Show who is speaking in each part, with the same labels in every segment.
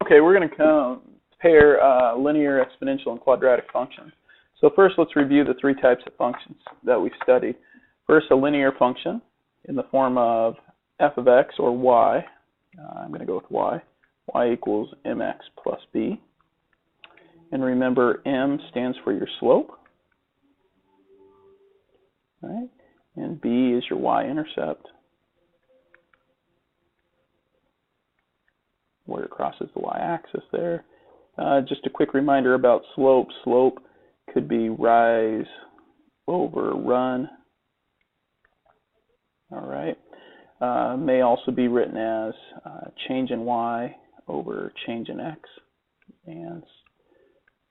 Speaker 1: Okay, we're going to compare linear, exponential, and quadratic functions. So first, let's review the three types of functions that we've studied. First, a linear function in the form of f of x or y. I'm going to go with y. Y equals mx plus b. And remember, m stands for your slope. Right? And b is your y-intercept, where it crosses the y-axis there. Just a quick reminder about slope. Slope could be rise over run. All right. May also be written as change in y over change in x, and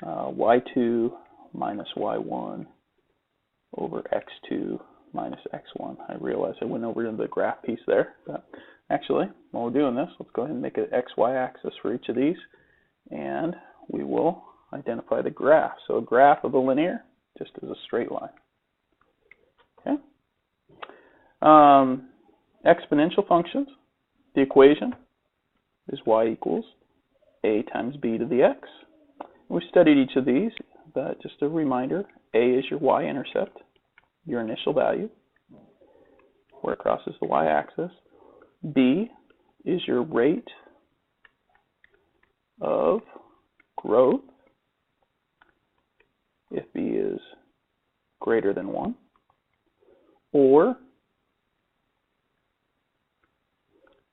Speaker 1: y2 minus y1 over x2 minus x1. I realize I went over into the graph piece there, but actually, while we're doing this, let's go ahead and make an xy axis for each of these, and we will identify the graph. So a graph of a linear just is a straight line. Okay. Exponential functions, the equation is y equals a times b to the x. We studied each of these, but just a reminder, a is your y-intercept, your initial value, where it crosses the y-axis. B is your rate of growth if b is greater than 1, or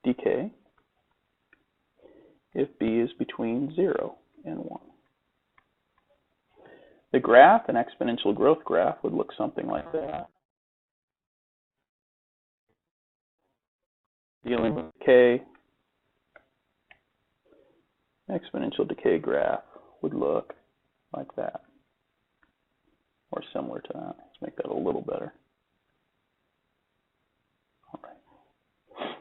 Speaker 1: decay if b is between 0 and 1. The graph, an exponential growth graph, would look something like that. Dealing with decay, exponential decay graph would look like that, or similar to that. Let's make that a little better. All right.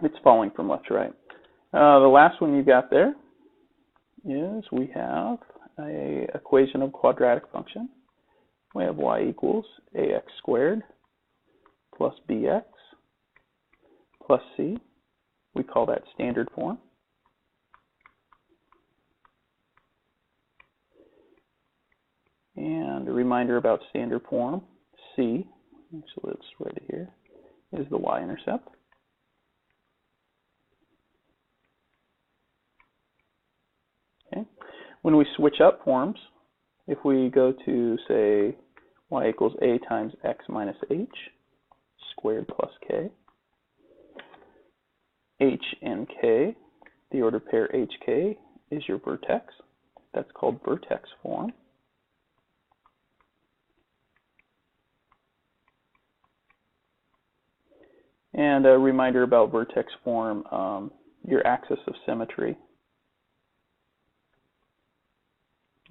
Speaker 1: It's falling from left to right. The last one you got there is we have an equation of quadratic function. We have y equals ax squared plus bx plus c. We call that standard form. And a reminder about standard form, c, actually let's write it here, is the y-intercept. Okay. When we switch up forms, if we go to, say, y equals a times x minus h squared plus k, h and k, the ordered pair hk is your vertex. That's called vertex form. And a reminder about vertex form, your axis of symmetry.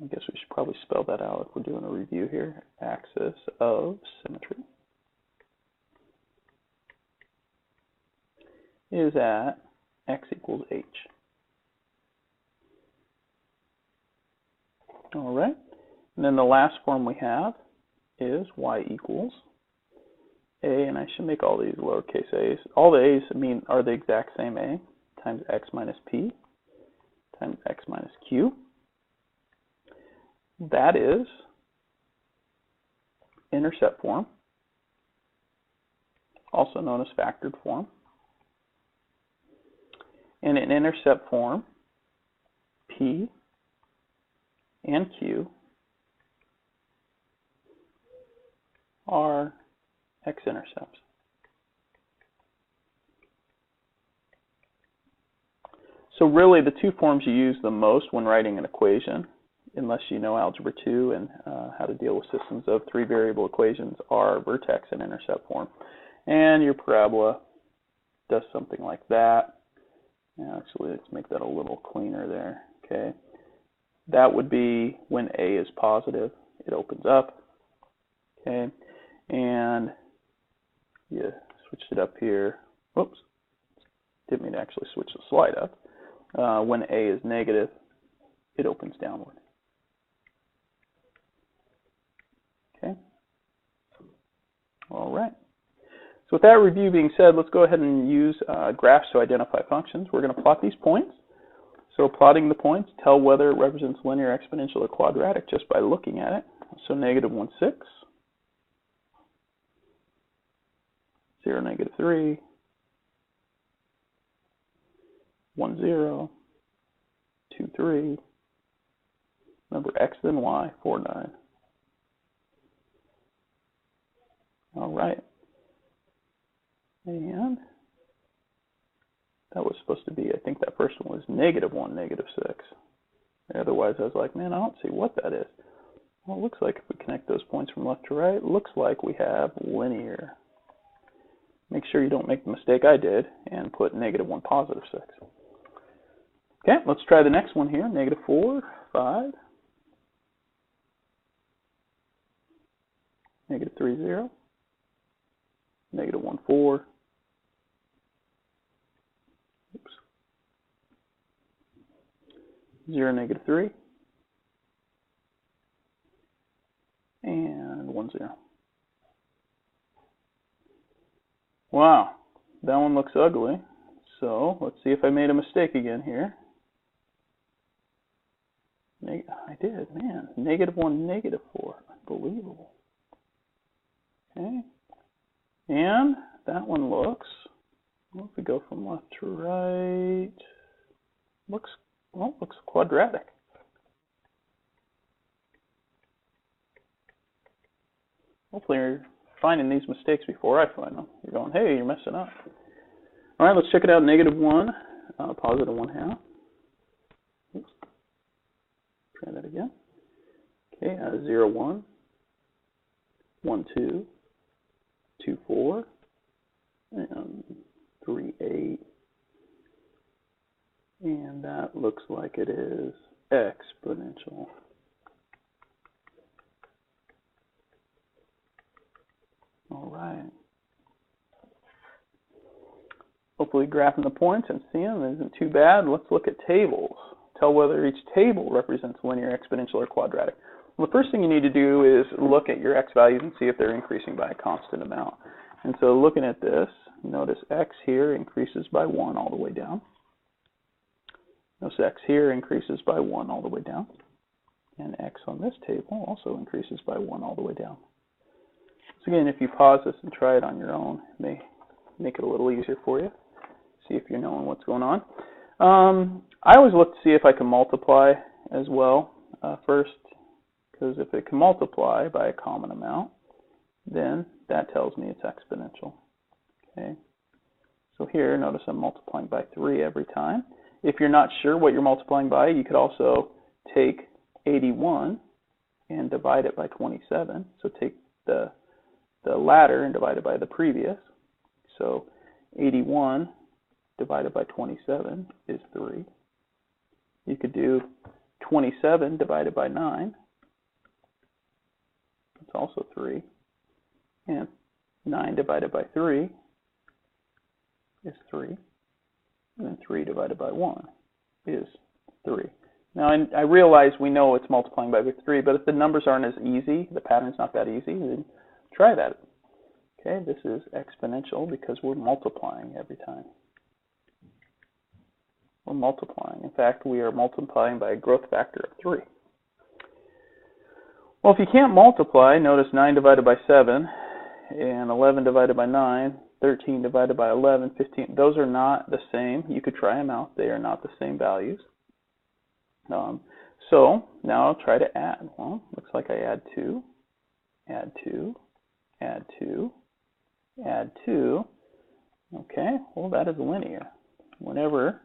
Speaker 1: I guess we should probably spell that out if we're doing a review here. Axis of symmetry is at x equals h. All right. And then the last form we have is y equals a, and I should make all these lowercase a's. All the a's are the exact same a times x minus p times x minus q. That is intercept form, also known as factored form. And in intercept form, p and q are x-intercepts. So really the two forms you use the most when writing an equation, unless you know Algebra 2 and how to deal with systems of three variable equations, are vertex and intercept form. And your parabola does something like that. Actually, let's make that a little cleaner there. Okay, that would be when a is positive, it opens up. Okay, and you switched it up here. Whoops, didn't mean to actually switch the slide up. When a is negative, it opens downward. Okay. All right. So with that review being said, let's go ahead and use graphs to identify functions. We're going to plot these points. So plotting the points, tell whether it represents linear, exponential, or quadratic just by looking at it. So -1, 6, 0, -3, 1, 0, 2, 3. Remember x then y, 4, 9. All right. And that was supposed to be, I think that first one was -1, -6. Otherwise, I was like, man, I don't see what that is. Well, it looks like if we connect those points from left to right, it looks like we have linear. Make sure you don't make the mistake I did and put -1, +6. Okay, let's try the next one here. -4, 5. -3, 0. -1, 4. Oops. 0, -3. And 1, 0. Wow, that one looks ugly. So let's see if I made a mistake again here. I did, man. -1, -4. Unbelievable. Okay. And that one looks, well, if we go from left to right, looks quadratic. Hopefully you're finding these mistakes before I find them. You're going, hey, you're messing up. All right, let's check it out. -1, +1/2. Oops. Try that again. Okay, 0, 1, 1, 2, 2, 4, and 3, 8. And that looks like it is exponential. All right. Hopefully graphing the points and seeing them isn't too bad. Let's look at tables. Tell whether each table represents linear, exponential, or quadratic. Well, the first thing you need to do is look at your x values and see if they're increasing by a constant amount. And so looking at this, notice x here increases by 1 all the way down. Notice x here increases by 1 all the way down. And x on this table also increases by 1 all the way down. So again, if you pause this and try it on your own, it may make it a little easier for you. See if you're knowing what's going on. I always look to see if I can multiply as well first, because if it can multiply by a common amount, then that tells me it's exponential. Okay. So here, notice I'm multiplying by 3 every time. If you're not sure what you're multiplying by, you could also take 81 and divide it by 27. So take the latter and divide it by the previous. So 81 divided by 27 is 3. You could do 27 divided by 9. It's also 3. And 9 divided by 3 is 3. And then 3 divided by 1 is 3. Now, I realize we know it's multiplying by 3, but if the numbers aren't as easy, the pattern's not that easy, then try that. Okay, this is exponential because we're multiplying every time. We're multiplying. In fact, we are multiplying by a growth factor of 3. Well, if you can't multiply, notice 9 divided by 7, and 11 divided by 9, 13 divided by 11, 15. Those are not the same. You could try them out. They are not the same values. So now I'll try to add. Well, looks like I add 2, add 2, add 2, add 2. Okay, well, that is linear. Whenever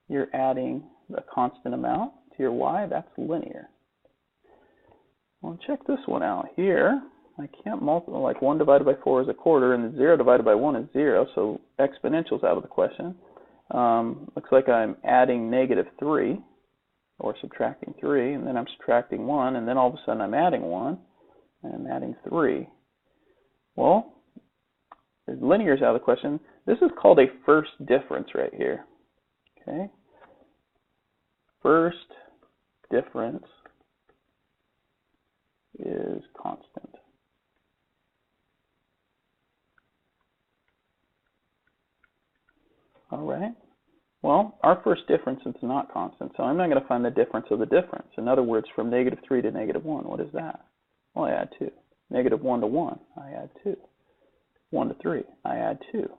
Speaker 1: you're adding a constant amount to your y, that's linear. Well, check this one out here. I can't multiply, like 1 divided by 4 is a quarter, and 0 divided by 1 is 0, so exponential's out of the question. Looks like I'm adding -3, or subtracting 3, and then I'm subtracting 1, and then all of a sudden I'm adding 1, and I'm adding 3. Well, linear is out of the question. This is called a first difference right here. Okay? First difference is constant. All right. Well, our first difference is not constant, so I'm not going to find the difference of the difference. In other words, from -3 to -1, what is that? Well, I add 2. -1 to 1, I add 2. 1 to 3, I add 2.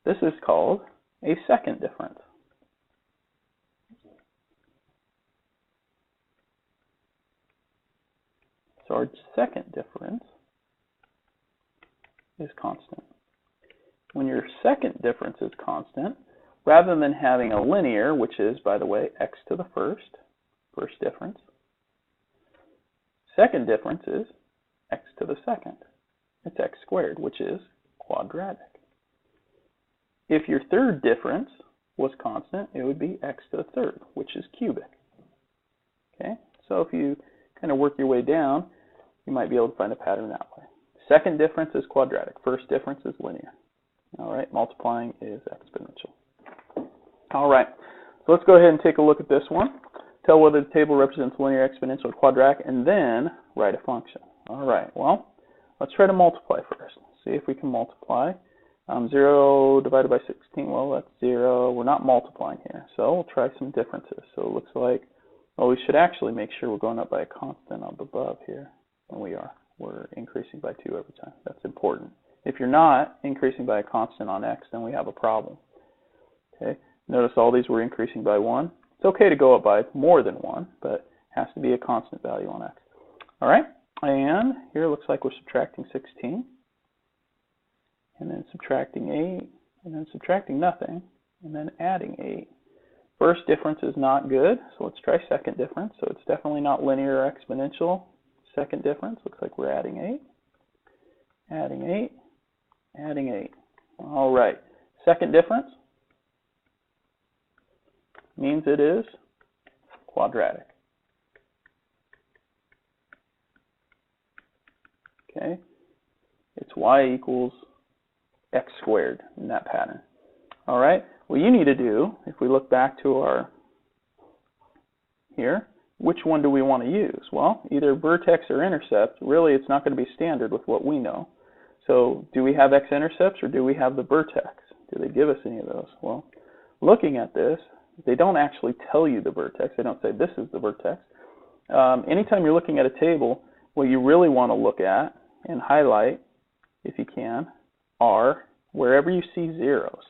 Speaker 1: This is called a second difference. So our second difference is constant. When your second difference is constant, rather than having a linear, which is, by the way, x to the first difference, second difference is x to the second. It's x squared, which is quadratic. If your third difference was constant, it would be x to the third, which is cubic. Okay, so if you kind of work your way down, you might be able to find a pattern that way. Second difference is quadratic. First difference is linear. All right, multiplying is exponential. All right, so let's go ahead and take a look at this one. Tell whether the table represents linear, exponential, or quadratic, and then write a function. All right, well, let's try to multiply first. See if we can multiply. 0 divided by 16, well, that's 0. We're not multiplying here, so we'll try some differences. So it looks like, well, we should actually make sure we're going up by a constant up above here. And we are. We're increasing by 2 every time. That's important. If you're not increasing by a constant on x, then we have a problem. Okay. Notice all these were increasing by 1. It's okay to go up by more than 1, but it has to be a constant value on x. All right. And here it looks like we're subtracting 16. And then subtracting 8. And then subtracting nothing. And then adding 8. First difference is not good, so let's try second difference. So it's definitely not linear or exponential. Second difference, looks like we're adding 8, adding 8, adding 8. All right, second difference means it is quadratic. Okay, it's y equals x squared in that pattern. All right, what you need to do, if we look back to our here, which one do we want to use? Well, either vertex or intercept. Really, it's not going to be standard with what we know. So do we have x-intercepts or do we have the vertex? Do they give us any of those? Well, looking at this, they don't actually tell you the vertex. They don't say this is the vertex. Anytime you're looking at a table, what you really want to look at and highlight, if you can, are wherever you see zeros.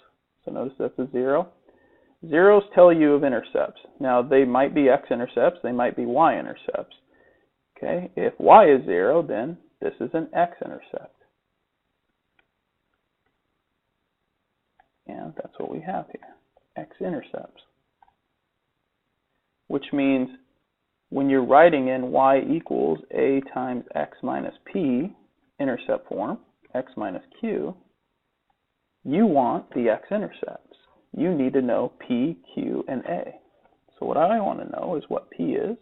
Speaker 1: So notice that's a 0. Zeros tell you of intercepts. Now, they might be x-intercepts, they might be y-intercepts. Okay, if y is 0, then this is an x-intercept. And that's what we have here, x-intercepts. Which means when you're writing in y equals a times x minus p, intercept form, x minus q, you want the x-intercepts. You need to know P, Q, and A. So what I want to know is what P is,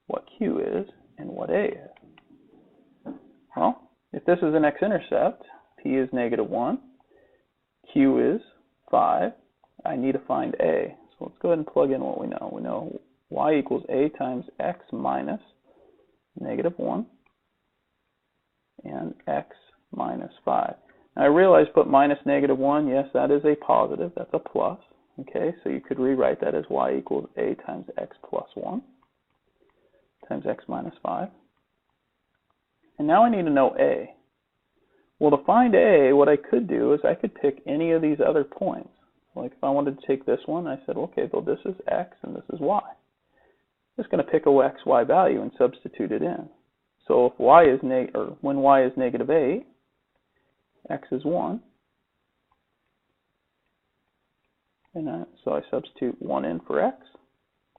Speaker 1: what Q is, and what A is. Well, if this is an x-intercept, P is -1, Q is 5. I need to find A. So let's go ahead and plug in what we know. We know y equals a times x minus -1 and x minus 5. Now, I realize put minus -1, yes, that is a positive, that's a plus. Okay, so you could rewrite that as y equals a times x plus 1 times x minus 5. And now I need to know A. Well, to find A, what I could do is I could pick any of these other points. Like if I wanted to take this one, I said, okay, well, this is x and this is y. I'm just going to pick a x, y value and substitute it in. So if y is when y is -8, x is 1, and so I substitute 1 in for x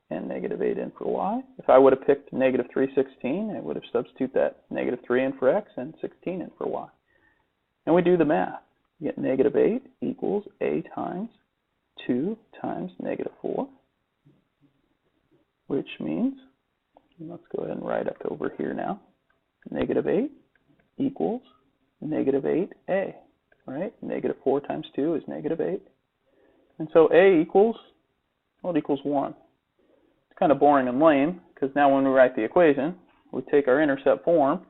Speaker 1: and -8 in for y. If I would have picked -316, I would have substituted that -3 in for x and 16 in for y. And we do the math. You get -8 equals a times 2 times -4, which means, let's go ahead and write up over here now, -8 equals -8a, right? -4 times 2 is -8. And so a equals, well, it equals 1. It's kind of boring and lame, because now when we write the equation, we take our intercept form,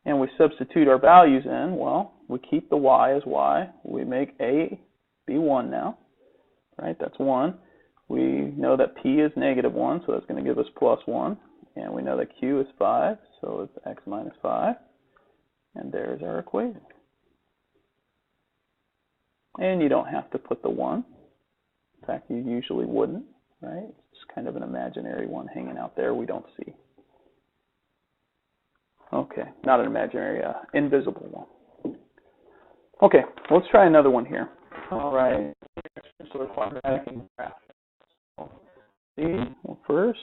Speaker 1: and we substitute our values in, well, we keep the y as y. We make a be 1 now, right? That's 1. We know that p is -1, so that's going to give us +1. And we know that q is 5, so it's x minus 5. And there's our equation. And you don't have to put the 1. In fact, you usually wouldn't, right? It's just kind of an imaginary one hanging out there we don't see. Okay, not an imaginary, invisible one. Okay, let's try another one here. All right, so quadratic graph. See, well, first,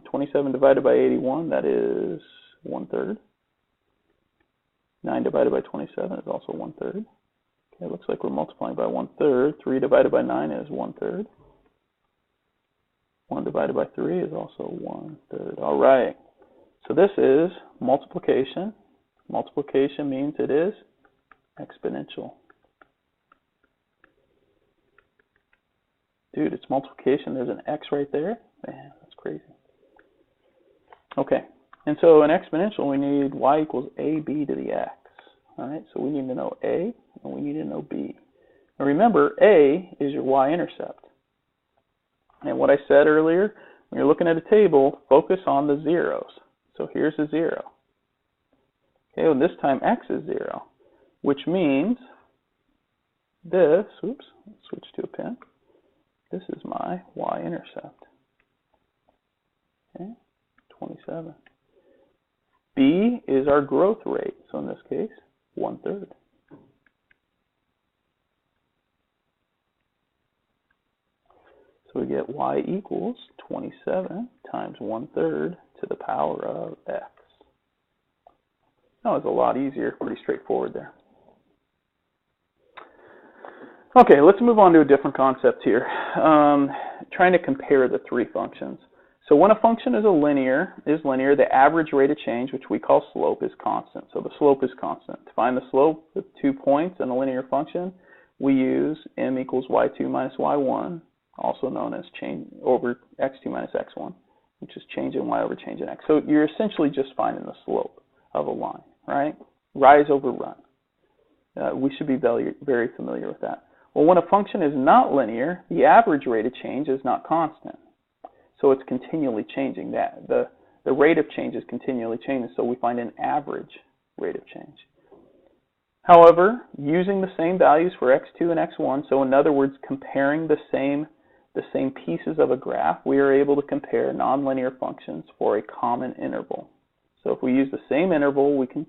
Speaker 1: 27 divided by 81, that is 1/3. 9 divided by 27 is also 1/3. Okay, it looks like we're multiplying by 1/3. 3 divided by 9 is 1/3. 1 divided by 3 is also 1/3. All right. So this is multiplication. Multiplication means it is exponential. Dude, it's multiplication. There's an x right there. Man, that's crazy. Okay. And so in exponential, we need y equals ab to the x. All right. So we need to know a and we need to know b. Now remember, a is your y-intercept. And what I said earlier, when you're looking at a table, focus on the zeros. So here's a 0. Okay, well this time x is 0, which means this, oops, let's switch to a pen. This is my y-intercept. Okay, 27. B is our growth rate, so in this case, 1/3. So we get y equals 27 times 1/3 to the power of x. That was a lot easier, pretty straightforward there. Okay, let's move on to a different concept here. Trying to compare the three functions. So when a function is linear, the average rate of change, which we call slope, is constant. So the slope is constant. To find the slope of 2 points in a linear function, we use m equals y2 minus y1, also known as change over x2 minus x1, which is change in y over change in x. So you're essentially just finding the slope of a line, right? Rise over run. We should be very familiar with that. Well, when a function is not linear, the average rate of change is not constant. So it's continually changing. The rate of change is continually changing, so we find an average rate of change. However, using the same values for x2 and x1, so in other words, comparing the same pieces of a graph, we are able to compare nonlinear functions for a common interval. So if we use the same interval, we can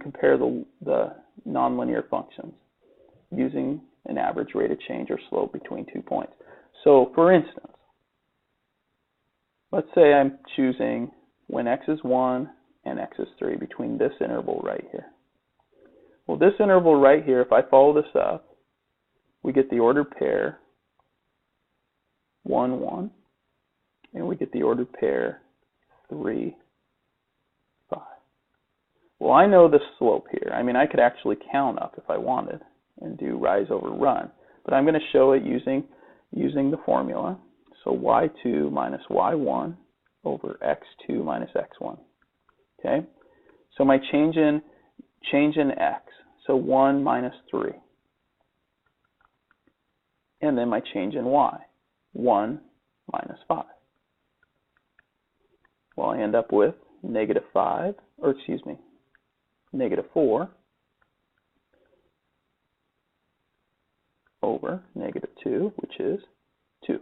Speaker 1: compare the nonlinear functions using an average rate of change or slope between 2 points. So for instance, let's say I'm choosing when x is 1 and x is 3 between this interval right here. Well, this interval right here, if I follow this up, we get the ordered pair 1, 1, and we get the ordered pair 3, 5. Well, I know the slope here. I mean, I could actually count up if I wanted and do rise over run, but I'm going to show it using the formula. So y2 minus y1 over x2 minus x1. Okay? So my change in x, so 1 minus 3. And then my change in y, 1 minus 5. Well, I end up with -5, or excuse me, -4 over -2, which is 2.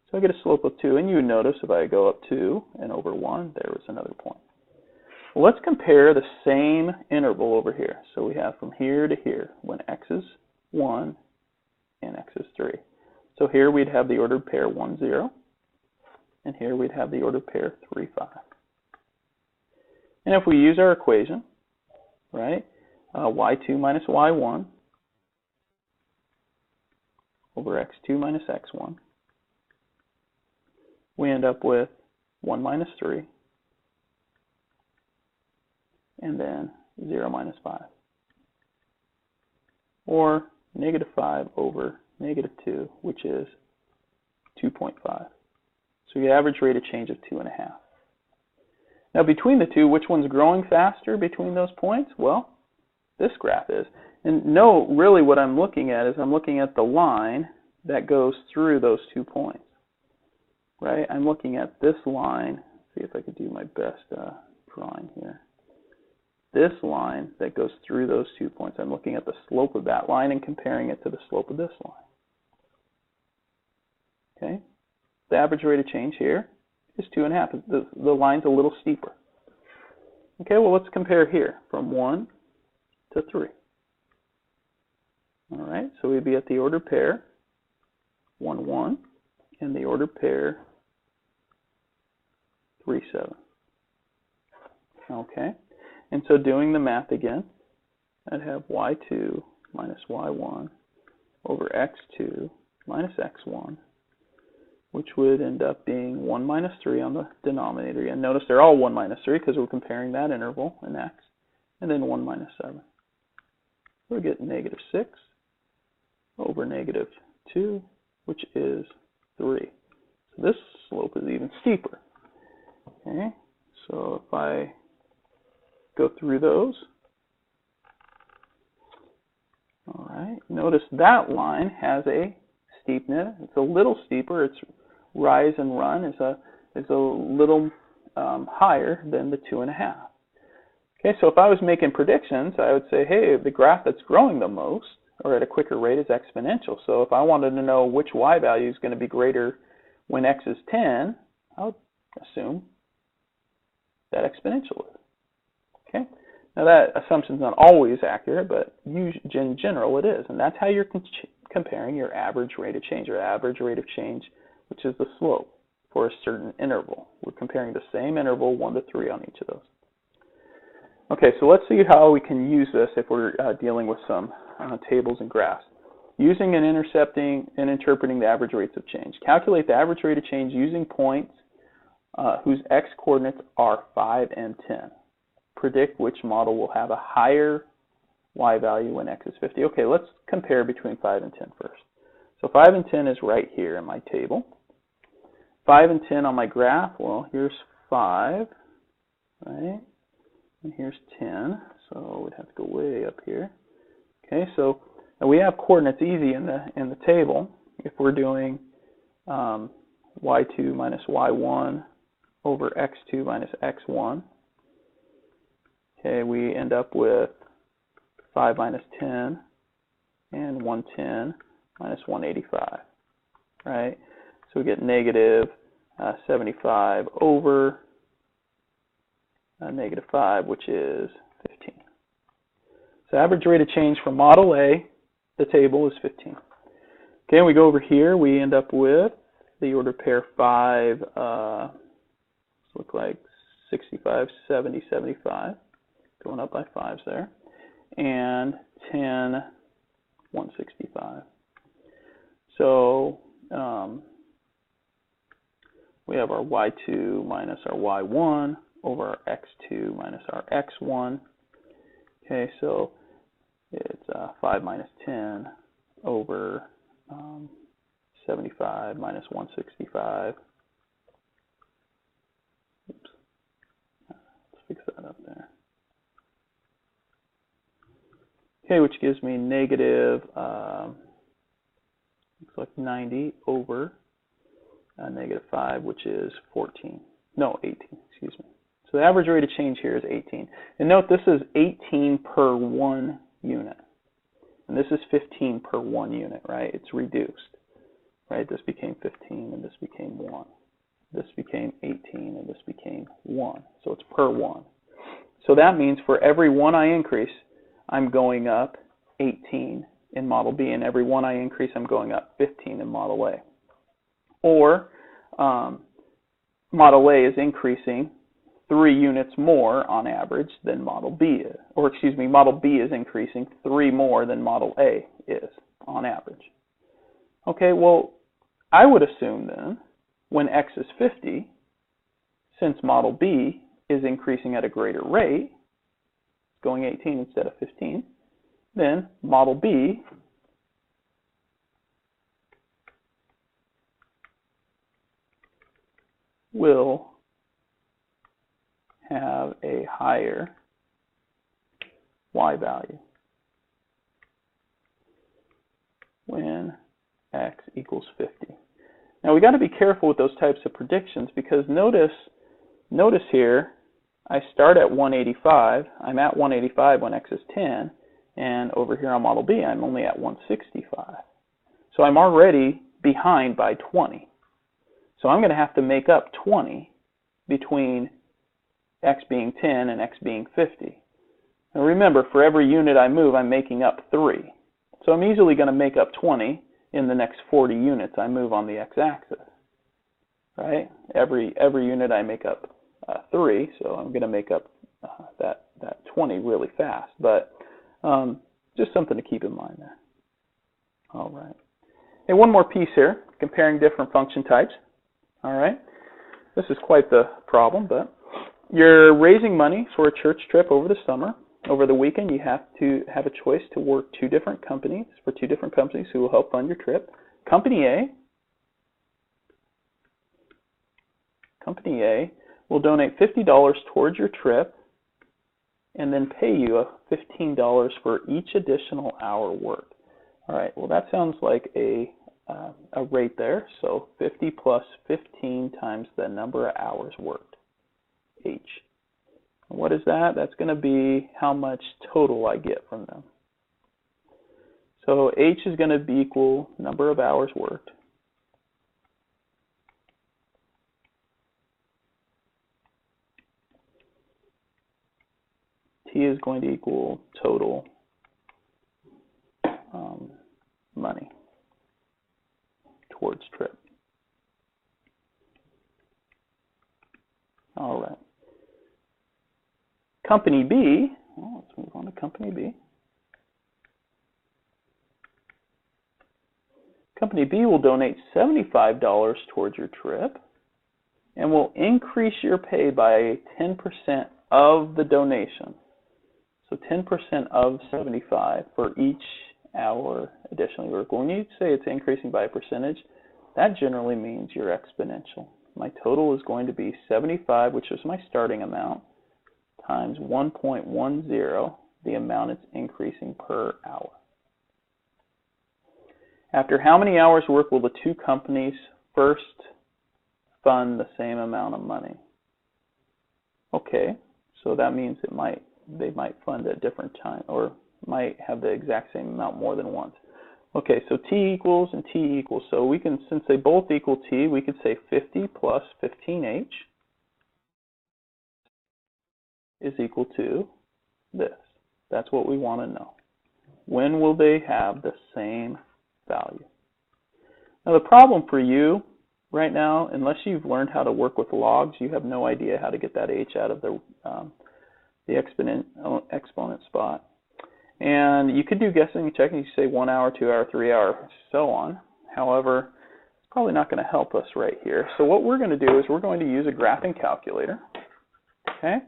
Speaker 1: So I get a slope of 2, and you would notice if I go up 2 and over 1, there was another point. Well, let's compare the same interval over here. So we have from here to here, when x is 1 and x is 3. So here we'd have the ordered pair 1, 0, and here we'd have the ordered pair 3, 5. And if we use our equation, right, y2 minus y1 over x2 minus x1, we end up with 1 minus 3, and then 0 minus 5. Or -5 over -2, which is 2.5. So the average rate of change of 2.5. Now between the two, which one's growing faster between those points? Well, this graph is. And no, really what I'm looking at is I'm looking at the line that goes through those 2 points. Right? I'm looking at this line. See if I can do my best drawing here. This line that goes through those 2 points. I'm looking at the slope of that line and comparing it to the slope of this line. Okay? The average rate of change here is 2.5. The line's a little steeper. Okay, well let's compare here from 1 to 3. All right, so we'd be at the ordered pair 1, 1, and the ordered pair 3, 7. Okay, and so doing the math again, I'd have y2 minus y1 over x2 minus x1, which would end up being 1 minus 3 on the denominator. And notice they're all 1 minus 3 because we're comparing that interval in x, and then 1 minus 7. We'll get negative 6 over negative 2, which is 3. So this slope is even steeper. Okay, so if I go through those, all right, notice that line has a steepness. It's a little steeper. Its rise and run is a little higher than the 2.5. Okay, so if I was making predictions, I would say, hey, the graph that's growing the most or at a quicker rate is exponential. So if I wanted to know which y value is going to be greater when x is 10, I would assume that exponential is. Okay, now that assumption is not always accurate, but in general it is, and that's how you're comparing your average rate of change, or average rate of change, which is the slope for a certain interval. We're comparing the same interval 1 to 3 on each of those. Okay, so let's see how we can use this if we're dealing with some tables and graphs. Using and intercepting and interpreting the average rates of change. Calculate the average rate of change using points whose x-coordinates are 5 and 10. Predict which model will have a higher y value when x is 50. Okay, let's compare between 5 and 10 first. So 5 and 10 is right here in my table. 5 and 10 on my graph, well, here's 5, right? And here's 10, so we'd have to go way up here. Okay, so we have coordinates easy in the table. If we're doing y2 minus y1 over x2 minus x1, okay, we end up with 5 minus 10 and 110 minus 185, right? So we get negative 75 over negative 5, which is 15. So average rate of change for model A, the table is 15. Okay, we go over here, we end up with the order pair 5, look like 65, 70, 75, going up by 5s there, and 10, 165. So we have our y2 minus our y1 over our x2 minus our x1. Okay, so it's 5 minus 10 over 75 minus 165. Oops. Let's fix that up there. Okay, which gives me negative, looks like 90 over negative 5, which is 14. No, 18, excuse me. So the average rate of change here is 18. And note this is 18 per 1 unit. And this is 15 per 1 unit, right? It's reduced, right? This became 15 and this became 1. This became 18 and this became 1. So it's per 1. So that means for every 1 I increase, I'm going up 18 in Model B. And every 1 I increase, I'm going up 15 in Model A. Or Model A is increasing 3 units more on average than Model B is. Or excuse me, Model B is increasing 3 more than Model A is on average. Okay, well, I would assume then when X is 50, since Model B is increasing at a greater rate, going 18 instead of 15, then Model B will have a higher y value when x equals 50. Now we got to be careful with those types of predictions, because notice here, I start at 185. I'm at 185 when x is 10, and over here on model B, I'm only at 165. So I'm already behind by 20. So I'm going to have to make up 20 between x being 10 and x being 50. Now remember, for every unit I move, I'm making up 3. So I'm easily going to make up 20 in the next 40 units I move on the x-axis, right? Every unit I make up 3, so I'm going to make up that 20 really fast. But just something to keep in mind there. All right. Hey, one more piece here, comparing different function types. All right. This is quite the problem, but you're raising money for a church trip over the summer. Over the weekend, you have to have a choice to work for two different companies who will help fund your trip. Company A will donate $50 towards your trip and then pay you $15 for each additional hour worked. All right, well, that sounds like a rate there. So 50 plus 15 times the number of hours worked, H. What is that? That's going to be how much total I get from them. So H is going to be equal number of hours worked. T is going to equal total money towards trip. All right. Company B, well, let's move on to Company B. Company B will donate $75 towards your trip and will increase your pay by 10% of the donation. So 10% of 75 for each hour additionally worked. When you say it's increasing by a percentage, that generally means you're exponential. My total is going to be 75, which is my starting amount, times 1.10, the amount it's increasing per hour. After how many hours work will the two companies first fund the same amount of money? Okay, so that means they might fund at different time, or might have the exact same amount more than once. Okay, so T equals and T equals. So we can, since they both equal T, we could say 50 plus 15H is equal to this. That's what we want to know. When will they have the same value? Now the problem for you right now, unless you've learned how to work with logs, you have no idea how to get that H out of the exponent spot. And you could do guessing and checking. You say 1 hour, 2 hour, 3 hour, so on. However, it's probably not going to help us right here. So what we're going to do is we're going to use a graphing calculator. Okay.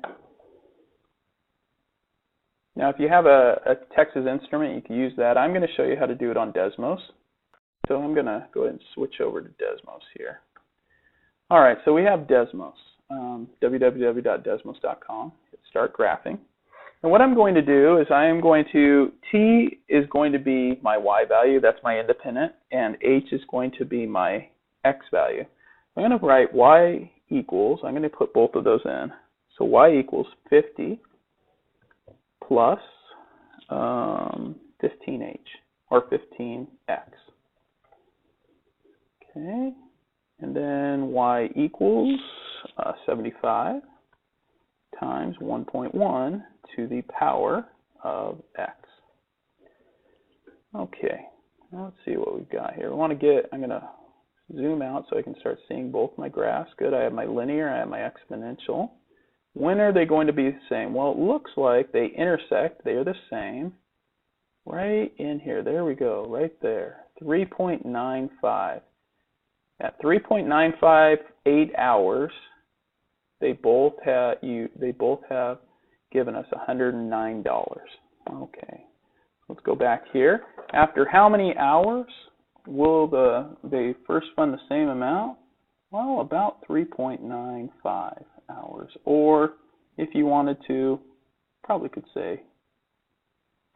Speaker 1: Now, if you have a Texas Instrument, you can use that. I'm going to show you how to do it on Desmos. So I'm going to go ahead and switch over to Desmos here. All right, so we have Desmos, www.desmos.com. Start graphing. And what I'm going to do is T is going to be my Y value, that's my independent, and H is going to be my X value. I'm going to write Y equals, I'm going to put both of those in. So Y equals 50 plus 15H, or 15X. Okay, and then Y equals 75 times 1.1 to the power of X. Okay, now let's see what we've got here. I'm going to zoom out so I can start seeing both my graphs. Good, I have my linear, I have my exponential. When are they going to be the same? Well, it looks like they intersect, they are the same. Right in here, there we go, right there, 3.95. At 3.958 hours, they both have given us $109. Okay, let's go back here. After how many hours will they first fund the same amount? Well, about 3.95 hours. Or if you wanted to, probably could say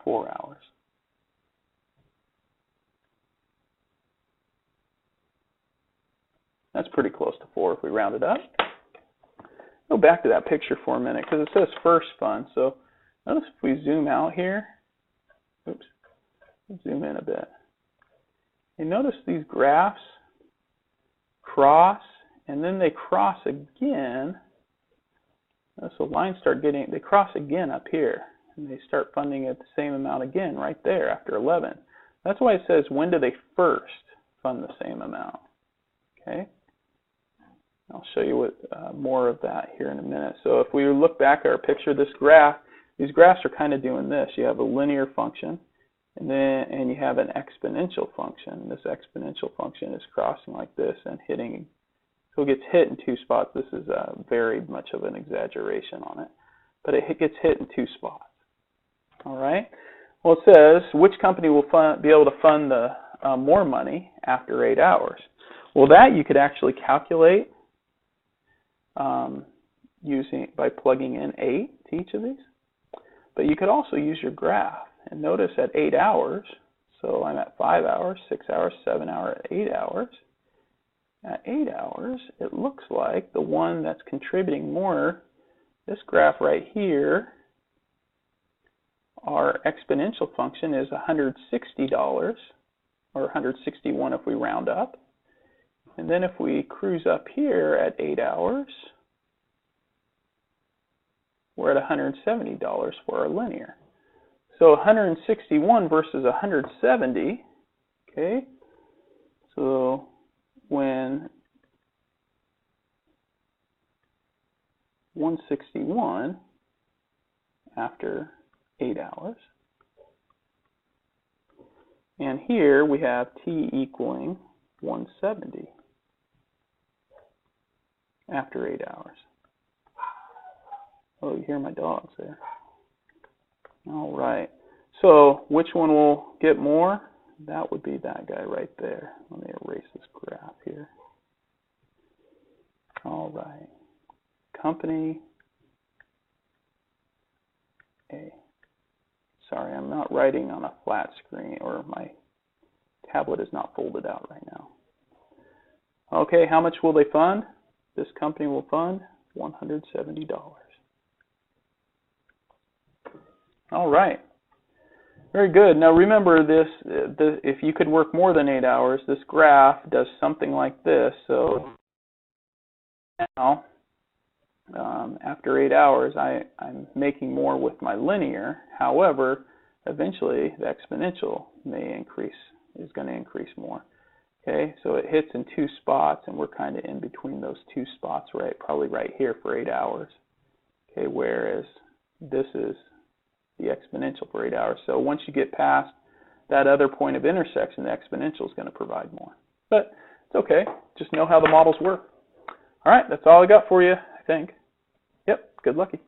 Speaker 1: 4 hours. That's pretty close to 4 if we round it up. Go back to that picture for a minute because it says first fund. So notice if we zoom out here, oops, zoom in a bit. You notice these graphs cross and then they cross again. So lines start getting, they cross again up here and they start funding at the same amount again right there after 11. That's why it says when do they first fund the same amount. Okay. I'll show you what more of that here in a minute. So if we look back at our picture, this graph, these graphs are kind of doing this. You have a linear function, and you have an exponential function. This exponential function is crossing like this and hitting. So it gets hit in 2 spots. This is very much of an exaggeration on it, but it gets hit in 2 spots. All right. Well, it says which company will be able to fund the more money after 8 hours. Well, that you could actually calculate by plugging in 8 to each of these. But you could also use your graph and notice at 8 hours, so I'm at 5 hours, 6 hours, 7 hours, 8 hours. At 8 hours, it looks like the one that's contributing more, this graph right here, our exponential function is $160, or 161 if we round up. And then if we cruise up here at 8 hours, we're at $170 for our linear. So 161 versus 170, okay? So when 161 after 8 hours, and here we have t equaling 170 after 8 hours. Oh, you hear my dogs there. All right. So which one will get more? That would be that guy right there. Let me erase this graph here. All right. Company A. Sorry, I'm not writing on a flat screen, or my tablet is not folded out right now. Okay, how much will they fund? This company will fund $170. All right. Very good. Now remember this, if you could work more than 8 hours, this graph does something like this. So now, after 8 hours, I'm making more with my linear. However, eventually the exponential is going to increase more. Okay, so it hits in 2 spots, and we're kind of in between those 2 spots, right? Probably right here for 8 hours. Okay, whereas this is the exponential for 8 hours. So once you get past that other point of intersection, the exponential is going to provide more. But it's okay. Just know how the models work. All right, that's all I got for you, I think. Yep, good lucky.